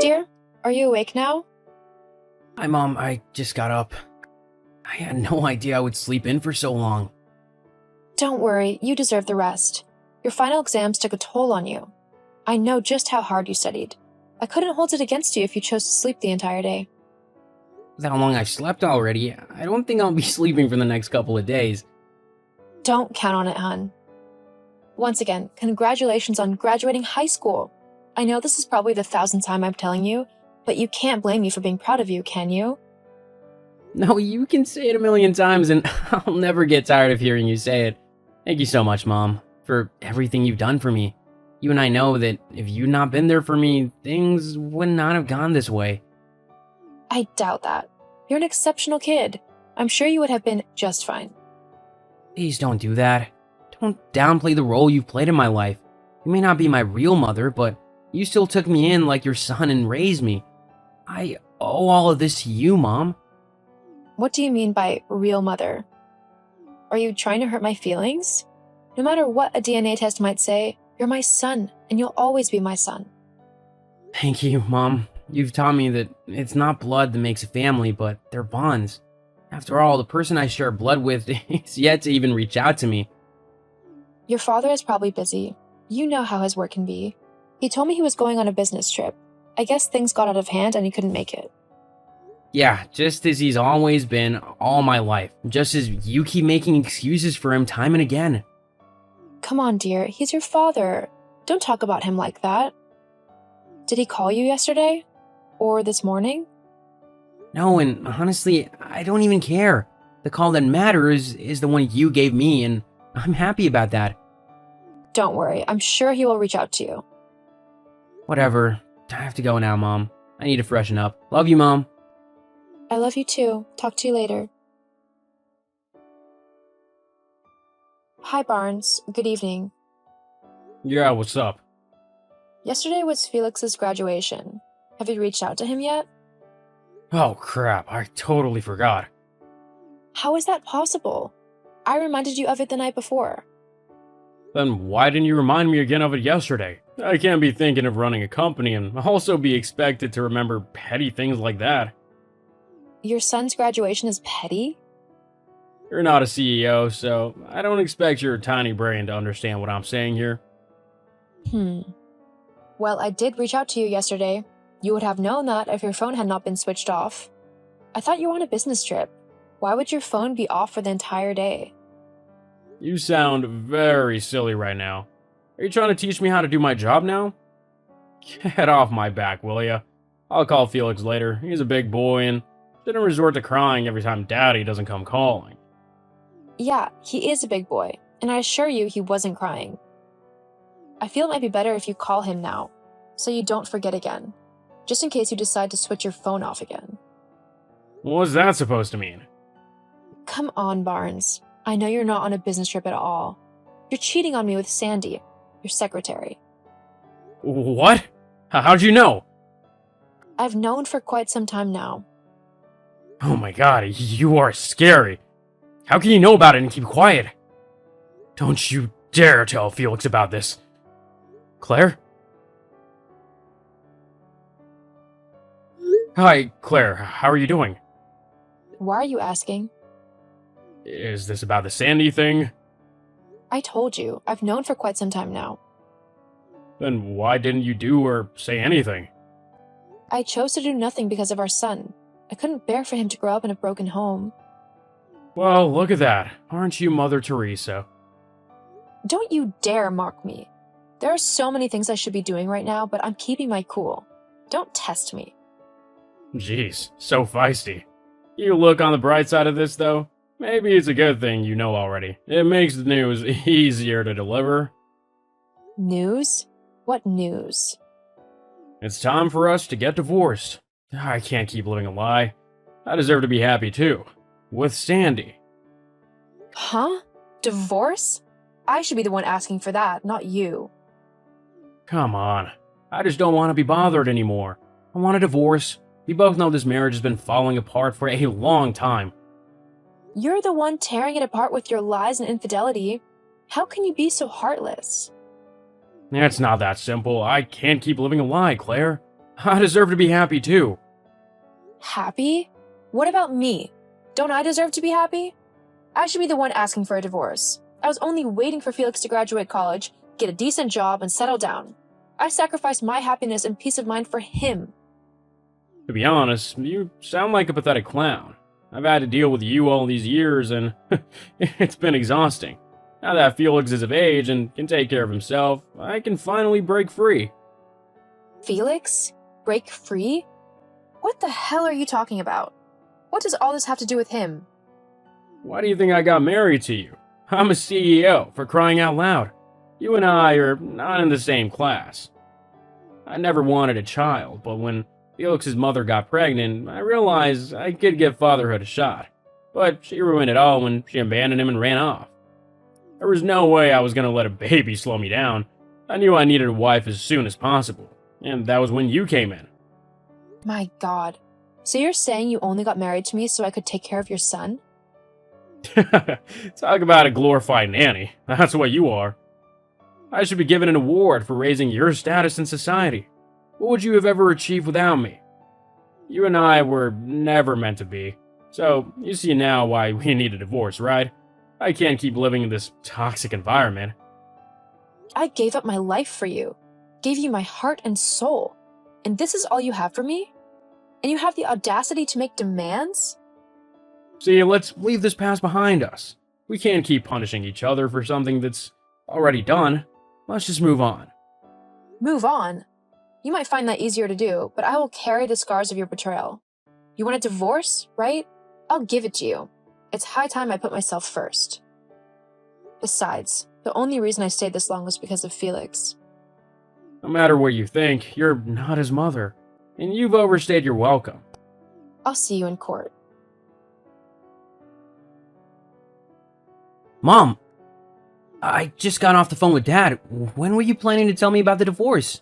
dear? Are you awake now? Hi, Mom. I just got up. I had no idea I would sleep in for so long. Don't worry, you deserve the rest. Your final exams took a toll on you. I know just how hard you studied. I couldn't hold it against you if you chose to sleep the entire day. With how long I've slept already, I don't think I'll be sleeping for the next couple of days. Don't count on it, hun. Once again, congratulations on graduating high school. I know this is probably the 1,000th time I'm telling you, but you can't blame me for being proud of you, can you? No, you can say it a million times and I'll never get tired of hearing you say it. Thank you so much, Mom, for everything you've done for me. You and I know that if you'd not been there for me, things would not have gone this way. I doubt that. You're an exceptional kid. I'm sure you would have been just fine. Please don't do that. Don't downplay the role you've played in my life. You may not be my real mother, but you still took me in like your son and raised me. I owe all of this to you, Mom. What do you mean by real mother? Are you trying to hurt my feelings? No matter what a DNA test might say, you're my son, and you'll always be my son. Thank you, Mom. You've taught me that it's not blood that makes a family, but they're bonds. After all, the person I share blood with is yet to even reach out to me. Your father is probably busy. You know how his work can be. He told me he was going on a business trip. I guess things got out of hand and he couldn't make it. Yeah, just as he's always been all my life. Just as you keep making excuses for him time and again. Come on, dear. He's your father. Don't talk about him like that. Did he call you yesterday? Or this morning? No, and honestly, I don't even care. The call that matters is the one you gave me, and I'm happy about that. Don't worry. I'm sure he will reach out to you. Whatever. I have to go now, Mom. I need to freshen up. Love you, Mom. I love you too. Talk to you later. Hi, Barnes. Good evening. Yeah, what's up? Yesterday was Felix's graduation. Have you reached out to him yet? Oh crap, I totally forgot. How is that possible? I reminded you of it the night before. Then why didn't you remind me again of it yesterday? I can't be thinking of running a company and also be expected to remember petty things like that. Your son's graduation is petty? You're not a CEO, so I don't expect your tiny brain to understand what I'm saying here. Well, I did reach out to you yesterday. You would have known that if your phone had not been switched off. I thought you were on a business trip. Why would your phone be off for the entire day? You sound very silly right now. Are you trying to teach me how to do my job now? Get off my back, will ya? I'll call Felix later. He's a big boy and shouldn't resort to crying every time Daddy doesn't come calling. Yeah, he is a big boy, and I assure you he wasn't crying. I feel it might be better if you call him now, so you don't forget again, just in case you decide to switch your phone off again. What's that supposed to mean? Come on, Barnes. I know you're not on a business trip at all. You're cheating on me with Sandy, your secretary. What? How'd you know? I've known for quite some time now. Oh my god, you are scary. How can you know about it and keep quiet? Don't you dare tell Felix about this. Claire? Hi, Claire. How are you doing? Why are you asking? Is this about the Sandy thing? I told you, I've known for quite some time now. Then why didn't you do or say anything? I chose to do nothing because of our son. I couldn't bear for him to grow up in a broken home. Well, look at that. Aren't you Mother Teresa? Don't you dare mock me. There are so many things I should be doing right now, but I'm keeping my cool. Don't test me. Jeez, so feisty. You look on the bright side of this, though. Maybe it's a good thing you know already. It makes the news easier to deliver. News? What news? It's time for us to get divorced. I can't keep living a lie. I deserve to be happy, too. With Sandy. Huh? Divorce? I should be the one asking for that, not you. Come on. I just don't want to be bothered anymore. I want a divorce. We both know this marriage has been falling apart for a long time. You're the one tearing it apart with your lies and infidelity. How can you be so heartless? It's not that simple. I can't keep living a lie, Claire. I deserve to be happy too. Happy? What about me? Don't I deserve to be happy? I should be the one asking for a divorce. I was only waiting for Felix to graduate college, get a decent job, and settle down. I sacrificed my happiness and peace of mind for him. To be honest, you sound like a pathetic clown. I've had to deal with you all these years, and it's been exhausting. Now that Felix is of age and can take care of himself, I can finally break free. Felix? Break free? What the hell are you talking about? What does all this have to do with him? Why do you think I got married to you? I'm a CEO, for crying out loud. You and I are not in the same class. I never wanted a child, but when Felix's mother got pregnant, I realized I could give fatherhood a shot. But she ruined it all when she abandoned him and ran off. There was no way I was going to let a baby slow me down. I knew I needed a wife as soon as possible, and that was when you came in. My God. So you're saying you only got married to me so I could take care of your son? Talk about a glorified nanny. That's what you are. I should be given an award for raising your status in society. What would you have ever achieved without me? You and I were never meant to be. So, you see now why we need a divorce, right? I can't keep living in this toxic environment. I gave up my life for you, gave you my heart and soul, and this is all you have for me? And you have the audacity to make demands? See, let's leave this past behind us. We can't keep punishing each other for something that's already done. Let's just move on. Move on? You might find that easier to do, but I will carry the scars of your betrayal. You want a divorce, right? I'll give it to you. It's high time I put myself first. Besides, the only reason I stayed this long was because of Felix. No matter what you think, you're not his mother, and you've overstayed your welcome. I'll see you in court. Mom, I just got off the phone with Dad. When were you planning to tell me about the divorce?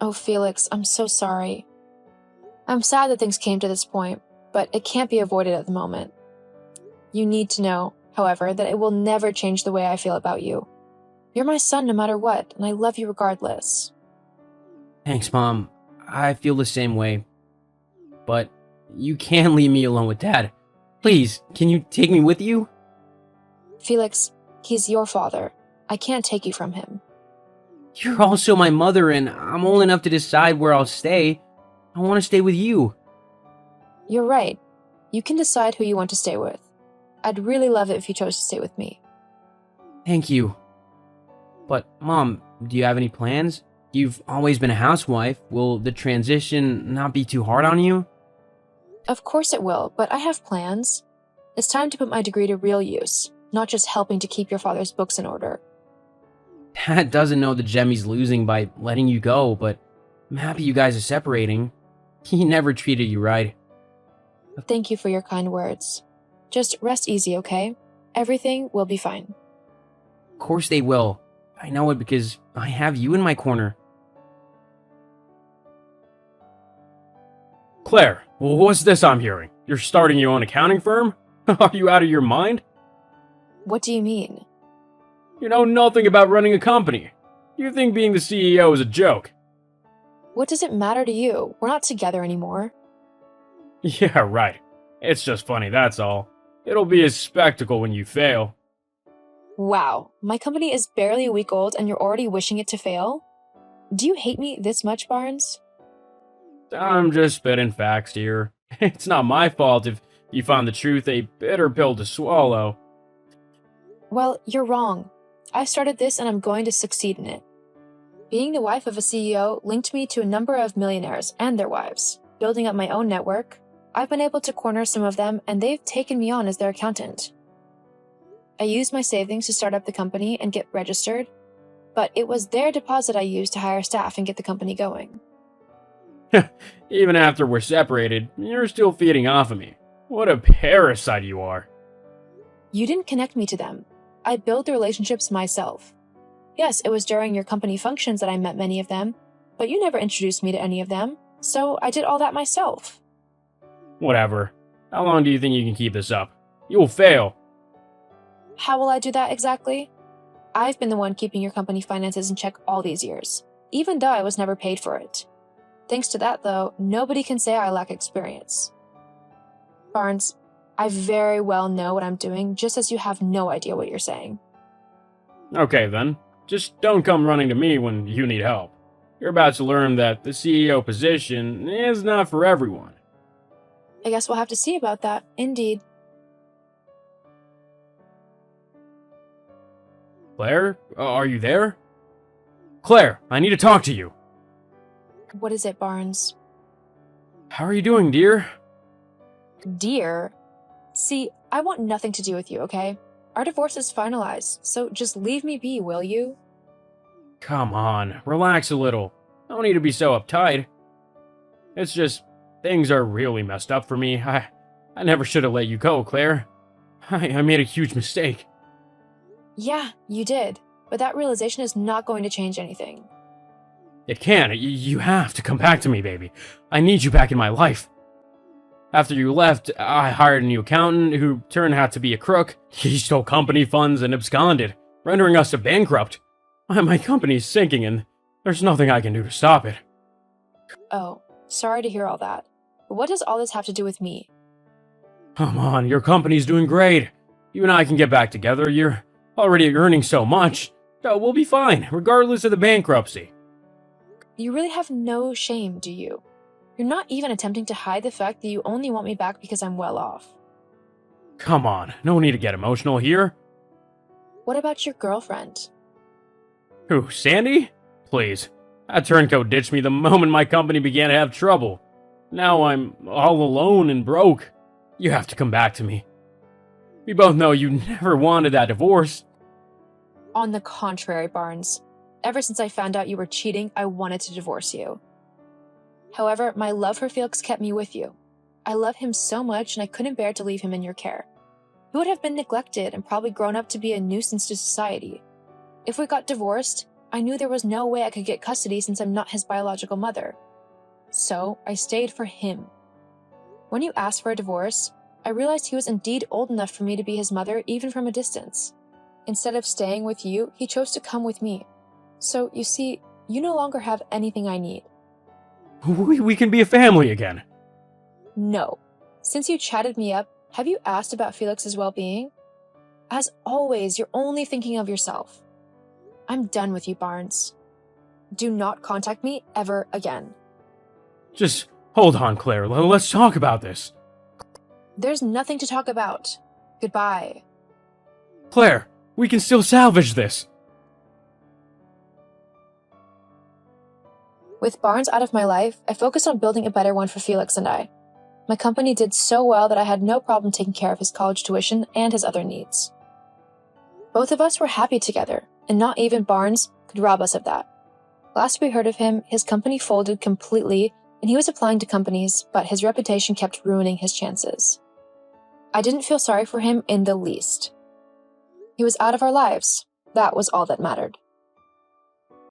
Oh, Felix, I'm so sorry. I'm sad that things came to this point, but it can't be avoided at the moment. You need to know, however, that it will never change the way I feel about you. You're my son no matter what, and I love you regardless. Thanks, Mom. I feel the same way. But you can't leave me alone with Dad. Please, can you take me with you? Felix, he's your father. I can't take you from him. You're also my mother, and I'm old enough to decide where I'll stay. I want to stay with you. You're right. You can decide who you want to stay with. I'd really love it if you chose to stay with me. Thank you. But, Mom, do you have any plans? You've always been a housewife. Will the transition not be too hard on you? Of course it will, but I have plans. It's time to put my degree to real use, not just helping to keep your father's books in order. Dad doesn't know the gem he's losing by letting you go, but I'm happy you guys are separating. He never treated you right. Thank you for your kind words. Just rest easy, okay? Everything will be fine. Of course they will. I know it because I have you in my corner. Claire, what's this I'm hearing? You're starting your own accounting firm? Are you out of your mind? What do you mean? You know nothing about running a company. You think being the CEO is a joke. What does it matter to you? We're not together anymore. Yeah, right. It's just funny, that's all. It'll be a spectacle when you fail. Wow, my company is barely a week old and you're already wishing it to fail? Do you hate me this much, Barnes? I'm just spitting facts here. It's not my fault if you find the truth a bitter pill to swallow. Well, you're wrong. I started this and I'm going to succeed in it. Being the wife of a CEO linked me to a number of millionaires and their wives. Building up my own network, I've been able to corner some of them and they've taken me on as their accountant. I used my savings to start up the company and get registered, but it was their deposit I used to hire staff and get the company going. Even after we're separated, you're still feeding off of me. What a parasite you are. You didn't connect me to them. I built the relationships myself. Yes, it was during your company functions that I met many of them, but you never introduced me to any of them, so I did all that myself. Whatever. How long do you think you can keep this up? You'll fail. How will I do that exactly? I've been the one keeping your company finances in check all these years, even though I was never paid for it. Thanks to that, though, nobody can say I lack experience. Barnes, I very well know what I'm doing, just as you have no idea what you're saying. Okay then, just don't come running to me when you need help. You're about to learn that the CEO position is not for everyone. I guess we'll have to see about that, indeed. Claire, are you there? Claire, I need to talk to you. What is it, Barnes? How are you doing, dear? Dear? See, I want nothing to do with you, okay? Our divorce is finalized, so just leave me be, will you? Come on, relax a little. No need to be so uptight. It's just, things are really messed up for me. I never should have let you go, Claire. I made a huge mistake. Yeah, you did. But that realization is not going to change anything. It can. You have to come back to me, baby. I need you back in my life. After you left, I hired a new accountant who turned out to be a crook. He stole company funds and absconded, rendering us a bankrupt. My company's sinking and there's nothing I can do to stop it. Oh, sorry to hear all that. But what does all this have to do with me? Come on, your company's doing great. You and I can get back together. You're already earning so much. So we'll be fine, regardless of the bankruptcy. You really have no shame, do you? You're not even attempting to hide the fact that you only want me back because I'm well off. Come on, no need to get emotional here. What about your girlfriend? Who, Sandy? Please. That turncoat ditched me the moment my company began to have trouble. Now I'm all alone and broke. You have to come back to me. We both know you never wanted that divorce. On the contrary, Barnes. Ever since I found out you were cheating, I wanted to divorce you. However, my love for Felix kept me with you. I love him so much and I couldn't bear to leave him in your care. He would have been neglected and probably grown up to be a nuisance to society. If we got divorced, I knew there was no way I could get custody since I'm not his biological mother. So, I stayed for him. When you asked for a divorce, I realized he was indeed old enough for me to be his mother even from a distance. Instead of staying with you, he chose to come with me. So, you see, you no longer have anything I need. We can be a family again. No. Since you chatted me up, have you asked about Felix's well-being? As always, you're only thinking of yourself. I'm done with you, Barnes. Do not contact me ever again. Just hold on, Claire. Let's talk about this. There's nothing to talk about. Goodbye. Claire, we can still salvage this. With Barnes out of my life, I focused on building a better one for Felix and I. My company did so well that I had no problem taking care of his college tuition and his other needs. Both of us were happy together, and not even Barnes could rob us of that. Last we heard of him, his company folded completely, and he was applying to companies, but his reputation kept ruining his chances. I didn't feel sorry for him in the least. He was out of our lives. That was all that mattered.